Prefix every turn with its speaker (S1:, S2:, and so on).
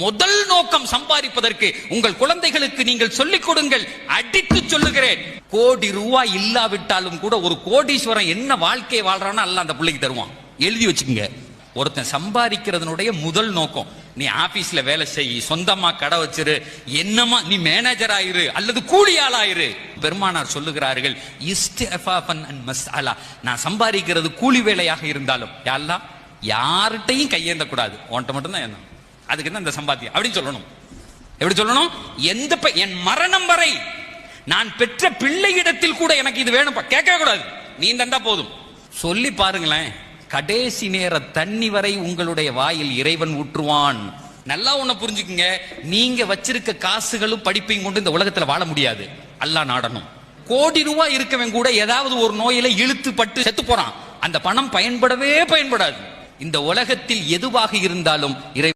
S1: முதல் நோக்கம் சம்பாதிப்பதற்கு உங்கள் குழந்தைகளுக்கு நீங்கள் சொல்லிக் கொடுங்கள். அடித்து சொல்லுகிறேன், கோடி ரூபாய் இல்லாவிட்டாலும் கூட ஒரு கோடீஸ்வரன் என்ன வாழ்க்கை வாழ்றான்னு அல்ல அந்த பிள்ளைக்கு தருவான். எழுதி வச்சுக்கோங்க. ஒருத்தன் சம்பாதிக்கிறதுனுடைய முதல் நோக்கம், நீ ஆபீஸ்ல வேலை செய், சொந்தமா கடை வச்சிரு, என்னமா நீ மேனேஜர் ஆயிரு அல்லது கூலியாள் ஆயிரு. பெருமானார் சொல்லுகிறார்கள், இஸ்திஃபாஃபன் அன் மஸ்அலா, நான் சம்பாதிக்கிறது கூலி வேலையாக இருந்தாலும் யா அல்லாஹ் யார்கிட்டையும் கையேந்த கூடாது, உன்கிட்ட மட்டும் தான் என்ன, அதுக்கு தான் இந்த சம்பாத்தியம் அப்படின்னு சொல்லணும். எப்படி சொல்லணும்? என் மரணம் வரை நான் பெற்ற பிள்ளையிடத்தில் கூட எனக்கு இது வேணும் கேட்கவே கூடாது, நீ தந்தா போதும். சொல்லி பாருங்களேன், கடைசி நேர தண்ணி வரை உங்களுடைய வாயில் இறைவன் ஊற்றுவான். நல்லா ஒண்ணு புரிஞ்சுக்குங்க, நீங்க வச்சிருக்க காசுகளும் படிப்பையும் கொண்டு இந்த உலகத்துல வாழ முடியாது. அல்லாஹ் நாடணும். கோடி ரூபாய் இருக்கவன் கூட ஏதாவது ஒரு நோயில இழுத்து பட்டு செத்து போறான். அந்த பணம் பயன்படவே பயன்படாது. இந்த உலகத்தில் எதுவாக இருந்தாலும் இறை